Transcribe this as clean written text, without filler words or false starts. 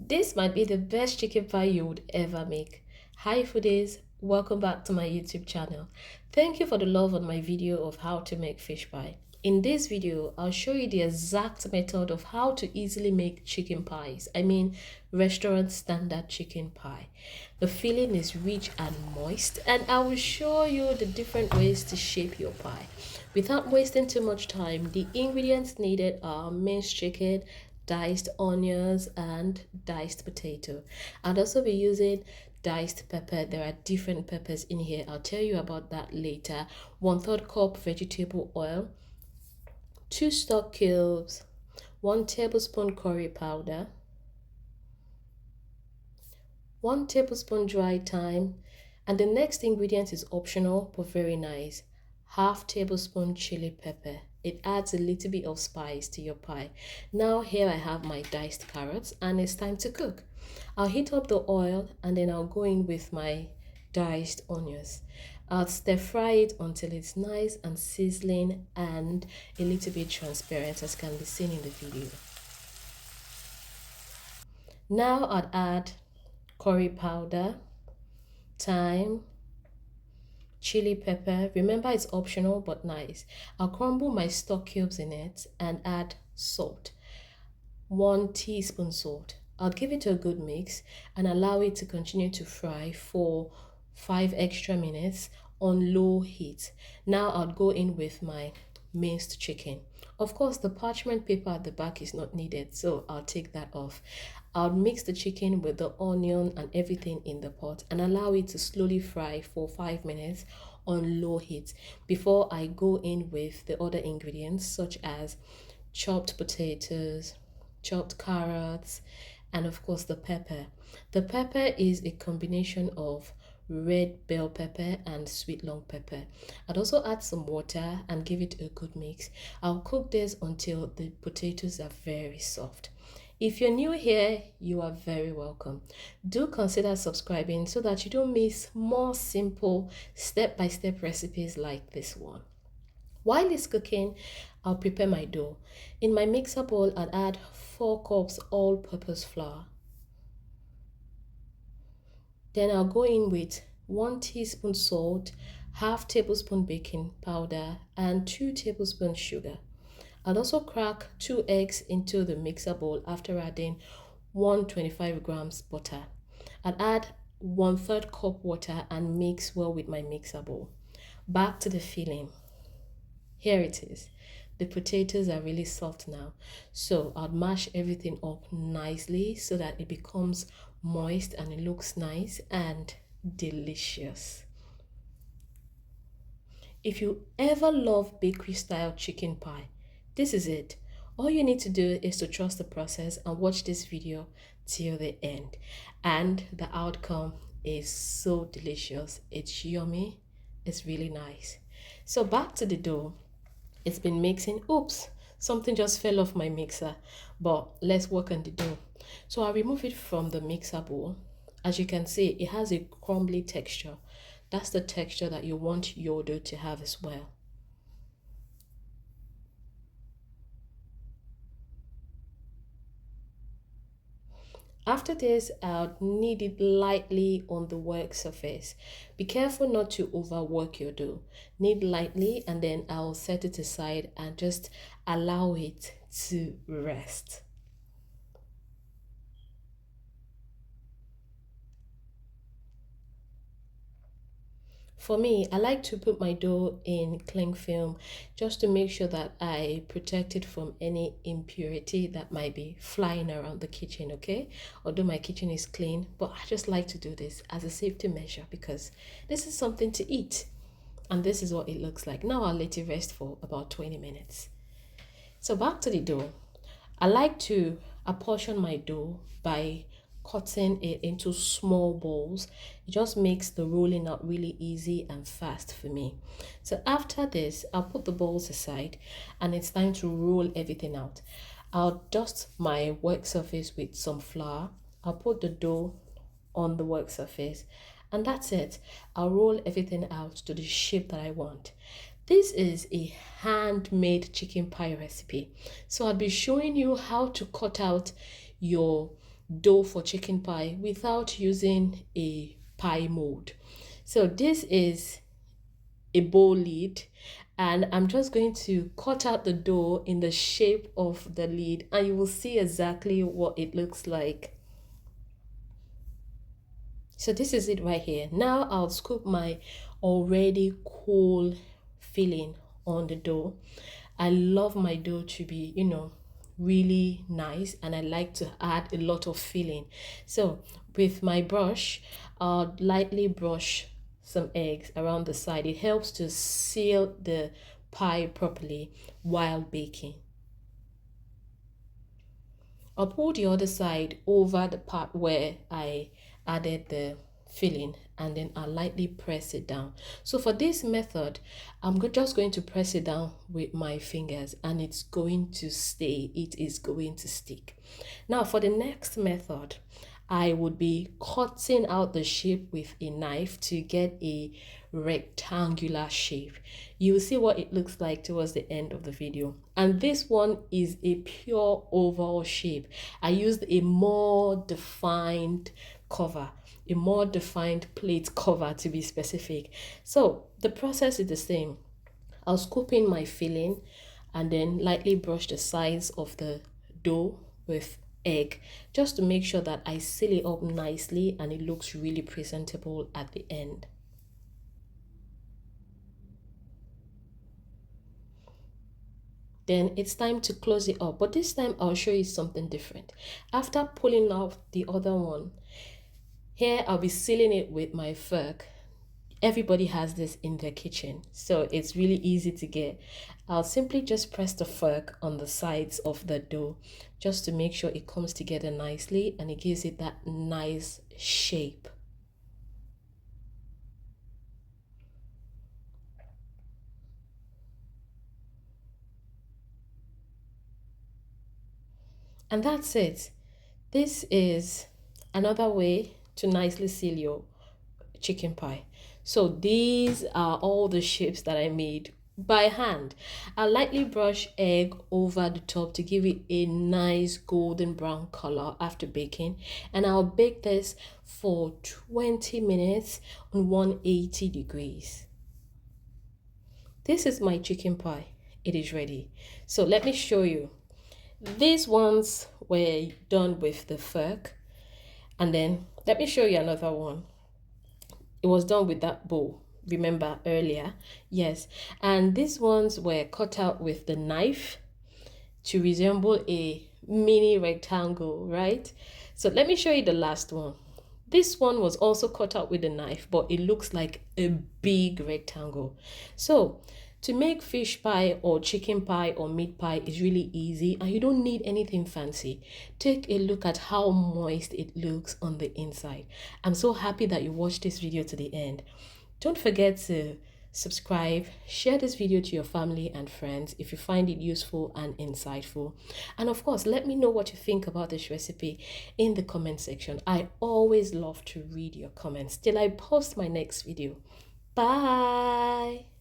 This might be the best chicken pie you would ever make. Hi foodies, welcome back to my YouTube channel. Thank you for the love on my video of how to make fish pie. In this video, I'll show you the exact method of how to easily make chicken pies. I mean, restaurant standard chicken pie. The filling is rich and moist, and I will show you the different ways to shape your pie. Without wasting too much time, the ingredients needed are minced chicken, diced onions, and diced potato. I'll also be using diced pepper. There are different peppers in here. I'll tell you about that later. 1/3 cup vegetable oil, 2 stock cubes, 1 tablespoon curry powder, 1 tablespoon dry thyme, and the next ingredient is optional but very nice. Half tablespoon chili pepper. It adds a little bit of spice to your pie. Now here I have my diced carrots and it's time to cook. I'll heat up the oil and then I'll go in with my diced onions. I'll stir fry it until it's nice and sizzling and a little bit transparent, as can be seen in the video. Now I'll add curry powder, thyme, chili pepper. Remember, it's optional but nice. I'll crumble my stock cubes in it and add salt, 1 teaspoon salt. I'll give it a good mix and allow it to continue to fry for 5 extra minutes on low heat. Now I'll go in with my minced chicken. Of course, the parchment paper at the back is not needed, so I'll take that off. I'll mix the chicken with the onion and everything in the pot and allow it to slowly fry for 5 minutes on low heat before I go in with the other ingredients such as chopped potatoes, chopped carrots, and of course the pepper. The pepper is a combination of red bell pepper and sweet long pepper. I'd also add some water and give it a good mix. I'll cook this until the potatoes are very soft. If you're new here, you are very welcome. Do consider subscribing so that you don't miss more simple step-by-step recipes like this one. While it's cooking, I'll prepare my dough. In my mixer bowl, I'll add 4 cups all-purpose flour. Then I'll go in with 1 teaspoon salt, half tablespoon baking powder, and 2 tablespoons sugar. I'll also crack 2 eggs into the mixer bowl after adding 125 grams butter. I'll add 1/3 cup water and mix well with my mixer bowl. Back to the filling. Here it is. The potatoes are really soft now, so I'll mash everything up nicely so that it becomes moist and it looks nice and delicious. If you ever love bakery style chicken pie, this is it. All you need to do is to trust the process and watch this video till the end, and the outcome is so delicious. It's yummy, it's really nice. So back to the dough. It's been mixing. Oops, something just fell off my mixer, but let's work on the dough. So I'll remove it from the mixer bowl. As you can see, it has a crumbly texture. That's the texture that you want your dough to have as well. After this, I'll knead it lightly on the work surface. Be careful not to overwork your dough. Knead lightly and then I'll set it aside and just allow it to rest. For me, I like to put my dough in cling film just to make sure that I protect it from any impurity that might be flying around the kitchen, okay? Although my kitchen is clean, but I just like to do this as a safety measure because this is something to eat. And this is what it looks like. Now I'll let it rest for about 20 minutes. So back to the dough. I like to apportion my dough by cutting it into small balls. It just makes the rolling out really easy and fast for me. So after this, I'll put the balls aside and it's time to roll everything out. I'll dust my work surface with some flour. I'll put the dough on the work surface and that's it. I'll roll everything out to the shape that I want. This is a handmade chicken pie recipe. So I'll be showing you how to cut out your dough for chicken pie without using a pie mold. So this is a bowl lid, and I'm just going to cut out the dough in the shape of the lid, and you will see exactly what it looks like. So this is it right here. Now I'll scoop my already cool filling on the dough. I love my dough to be, really nice, and I like to add a lot of filling. So with my brush, I'll lightly brush some eggs around the side. It helps to seal the pie properly while baking. I'll pull the other side over the part where I added the filling, and then I'll lightly press it down. So for this method, I'm just going to press it down with my fingers, and it's going to stay. It is going to stick. Now for the next method, I would be cutting out the shape with a knife to get a rectangular shape. You will see what it looks like towards the end of the video. And this one is a pure oval shape. I used a more defined cover, a more defined plate cover to be specific. So the process is the same. I'll scoop in my filling and then lightly brush the sides of the dough with egg, just to make sure that I seal it up nicely and it looks really presentable at the end. Then it's time to close it up, but this time I'll show you something different. After pulling off the other one, here I'll be sealing it with my fork. Everybody has this in their kitchen, so it's really easy to get. I'll simply just press the fork on the sides of the dough just to make sure it comes together nicely and it gives it that nice shape. And that's it. This is another way to nicely seal your chicken pie. So these are all the shapes that I made by hand. I lightly brush egg over the top to give it a nice golden brown color after baking, and I'll bake this for 20 minutes on 180 degrees. This is my chicken pie. It is ready. So let me show you. These ones were done with the fork, and then let me show you another one. It was done with that bowl, remember earlier? Yes. And these ones were cut out with the knife to resemble a mini rectangle, right? So let me show you the last one. This one was also cut out with a knife, but it looks like a big rectangle. So to make fish pie or chicken pie or meat pie is really easy, and you don't need anything fancy. Take a look at how moist it looks on the inside. I'm so happy that you watched this video to the end. Don't forget to subscribe, share this video to your family and friends if you find it useful and insightful. And of course, let me know what you think about this recipe in the comment section. I always love to read your comments till I post my next video. Bye!